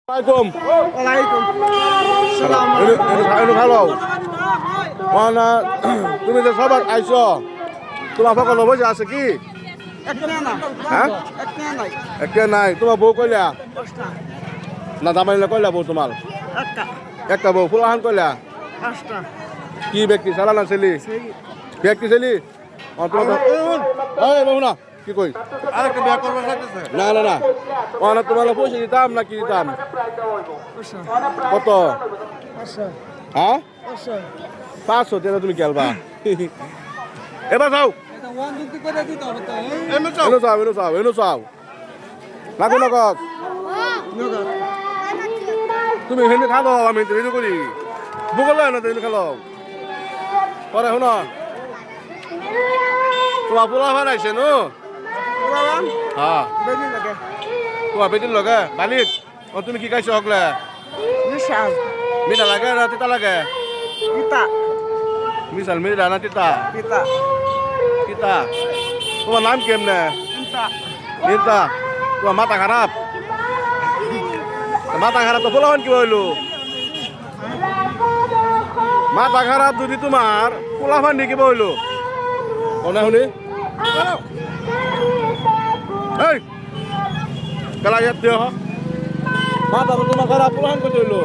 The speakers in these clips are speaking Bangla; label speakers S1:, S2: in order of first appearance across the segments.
S1: Assalamualaikum.
S2: Waalaikumsalam.
S1: Ini halo. Mana তুমি যে সবার আইছো তোমার সকল বসে আছে কি হ্যাঁ একটা নাই তোমার বউ কইলা না দামাইলে কইলা বউ তোমার একটা বউ ফুলাহান কইলা কি ব্যক্তি সালা না ছেলি ব্যক্তি ছেলি তোমার এই বাবু না কি কই
S2: আরেকটা বিয়া করবার লাগতেছে
S1: না না না ওনা তোমার পয়সা দিতাম না কি দিতাম কত হ্যাঁ 500 টাকা তুমি খেলবা এবার যাও এনো চাও লাগো না কস তুমি হেনে খালো আমি রেডি করি বুকল না তুমি খালো পরে শুনো তোমার পোলা ভান আইছে নো হ্যাঁ তোমার বেটির লগে বালিক তুমি কি খাইছো হকলে মিঠা লাগে না তিতা লাগে মিশাল মিঠা না তিতা তিতা তোমার নাম কেমনে নিতা তোমার মাথা খারাপ তো পোলাবান কি হইলো মাথা খারাপ যদি তোমার পোলাবান কি হইলো শুনে শুনি এই কেলা ইয়াত দিও মাথা তোমার খারাপ পোলাবান কই হইলো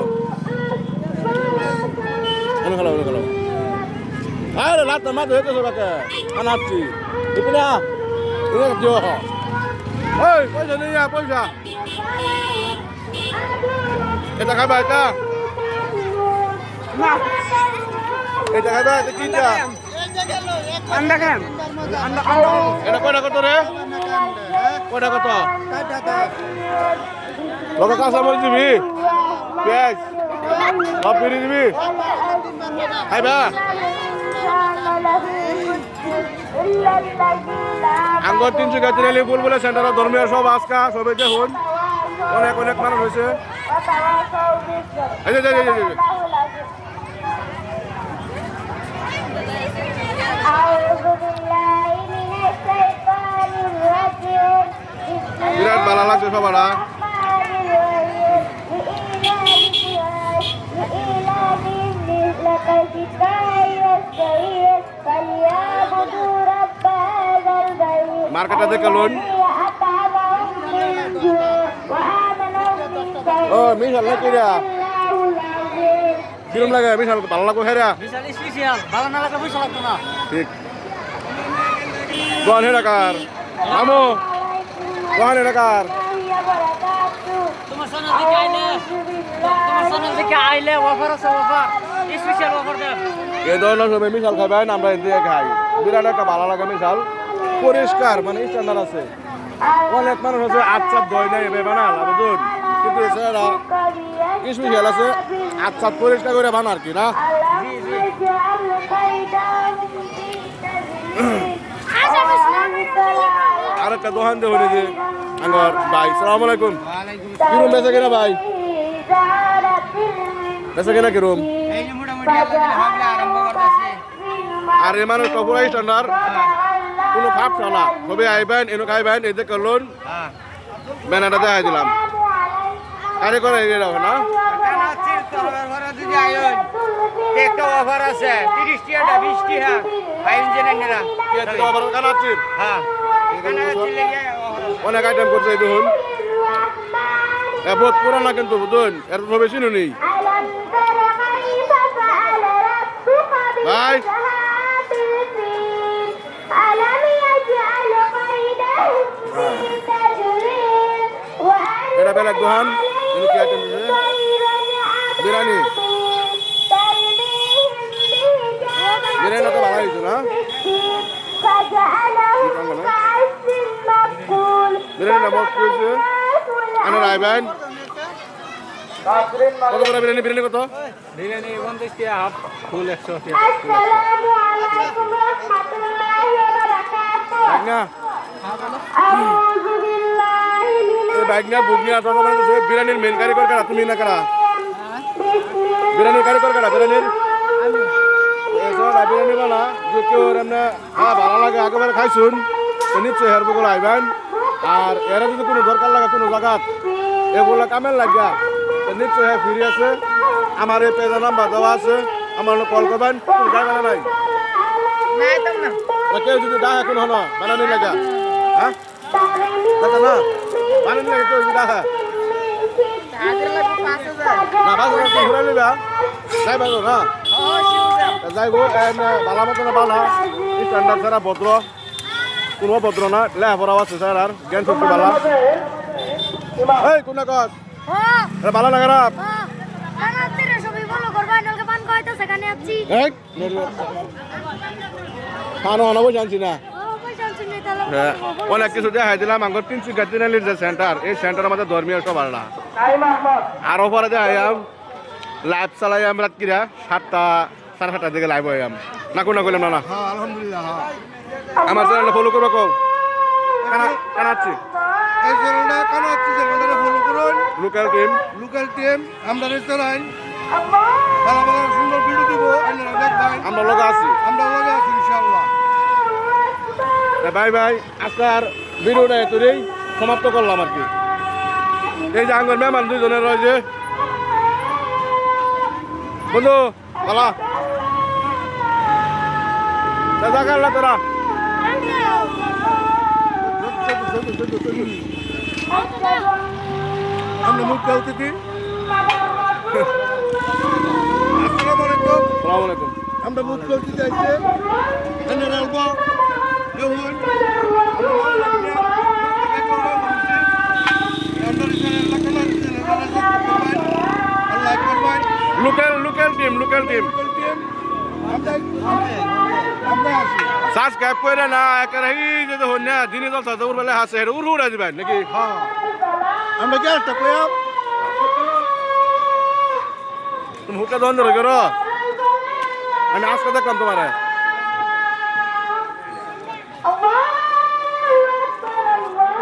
S1: এনে খেলো আরে লাত মাথা হইতেছে বাকে আনাচ্ছি ইতনে এনে দিও ওই পয়সা নিয়া পয়সা এটা খাবা এটা
S2: না
S1: এটা খাবা এটা কিটা
S2: আন্ডা খান
S1: এটা কয়টা কত রে কয়টা কত লগে কাঁচা মরিচ দিবি পেঁয়াজ সব পিড়ি দিবি খাইবা আঙ্গর 300 গাছ রেলি বুলবুলে সেন্টার ধর্মীয় সব আজকা সবাই যে হন অনেক অনেক মানুষ হয়েছে বিরাট ভালো লাগছে সবার মার্কেটে দেখে লোন ও মিশাল না কিরা কিরম লাগে মিশাল ভালো লাগবে হেরা
S2: বিশাল স্পেশাল ভালো না লাগলে পয়সা লাগতো না
S1: ঠিক কোন হেরা কার আমো কোন হেরা কার
S2: তোমার সোনা থেকে আইলে অফার আছে অফার স্পেশাল অফার দেন
S1: এই ধরনের সবাই মিশাল খাবেন আমরা এদিকে খাই বিরাট একটা ভালো লাগে মিশাল পরিষ্কার মানে স্ট্যান্ডার্ড আছে অনেক মানুষ আছে আচ্ছাপ দই নাই এভাবে বানাল বুঝুন কিন্তু এছাড়া স্পেশাল আছে আচ্ছাপ পরিষ্কার করে বানা আর কি না আর একটা দোকান দিয়ে হলে যে আমার ভাই সালাম আলাইকুম কিরম বেচা কিনা ভাই বেচা কিনা কিরম
S2: এই যে মোটামুটি হবে আরম্ভ করতেছে
S1: আর এ মানুষ টপরা স্ট্যান্ডার্ড কোনো খাপ চলা কবে আইবেন এনে খাইবেন এই যে করলেন ব্যানারটা দেখাই দিলাম কারে করে এগিয়ে না
S2: একটা অফার আছে 30 টাকা 20 টাকা ফাইন জেনেরা
S1: কানাচির
S2: হ্যাঁ
S1: অনেক আইটেম করছে এই দেখুন বহুত পুরানা কিন্তু বুঝুন এর তো বেশি নেই ভাই এটা বেলা দোকান কি আইটেম বিরিয়ানি বিরিয়ানি তো ভালো হয়েছে না বিরিয়ানি মস্ত হয়েছে আনার আইবেন কত করে বিরিয়ানি বিরিয়ানি কত
S2: বিরিয়ানি 50 টাকা হাফ ফুল 100 টাকা
S1: বাইক না বুগনি আছে বিরিয়ানির মেন কারিগর কারা তুমি না কারা বিরিয়ানির কারিগর কারা বিরিয়ানির বিরিয়ানি বানা যে কেউ এমনি ভালো লাগে একেবারে খাইছুন নিশ্চয়ই হেরবো আইবেন আর এরা যদি কোনো দরকার লাগে কোনো জায়গা এগুলো কামের লাগিয়া নিশ্চয় হ্যাঁ ফ্রি আছে আমার এই পেজের নাম্বার দেওয়া আছে আমার কল করবেন গাই বানা নাই কেউ যদি ডাক এখন হন বানানি লাগা হ্যাঁ দাদা না বানানি লাগে কেউ যদি ডাকা না বাজার ঘুরে নিবা যাই বাজো না যাইব বালা মতো না বালা স্ট্যান্ডার্ড ছাড়া ভদ্র কোনো ভদ্র না লেখাপড়াও আছে স্যার আর জ্ঞান শক্তি বালা এই কোন কস বালা না খারাপ খানো আনাবো জানছি না অনেক কিছু দেখাই দিলাম আমার তিনশিকা তিনালির যে সেন্টার এই সেন্টার আমাদের ধর্মীয় সবার না আরো পরে দেখাইম লাইভ চালাইম রাত্রিরা 7টা 7:30টার দিকে লাইভ হইয়াম না কোন কইলাম না
S3: আলহামদুলিল্লাহ
S1: আমার চ্যানেলটা ফলো করবো কও কানাচ্ছি
S3: এই চ্যানেলটা কেন হচ্ছে চ্যানেলটা ফলো করুন
S1: লোকাল টিম
S3: আমরা রেস্তোরাঁ ভালো ভালো সুন্দর ভিডিও দিব আপনারা দেখবেন
S1: আমরা লোক আছি
S3: আমরা লগে আছি ইনশাআল্লাহ
S1: বাই বাই আজকার ভিডিওটা এতটাই সমাপ্ত করলাম আর কি এই যে আঙ্গর মেহমান দুইজনের রয়েছে বন্ধু বলা দাদা তোরা
S3: আমরা মুখ কালতে আসসালামু আলাইকুম
S1: সালাম আলাইকুম
S3: আমরা মুখ কালতে যাইছে আপনারা আলবা কেউন
S1: লোকাল টিম সাবস্ক্রাইব করে না একেবারে এই যে হন না দিনে দল সাথে উড়বেলা হাসে উড়ে দিবেন নাকি
S3: আমরা কি একটা কইয়া
S1: তুমি হুকা ধন ধরে করো আমি আজকে দেখলাম তোমারে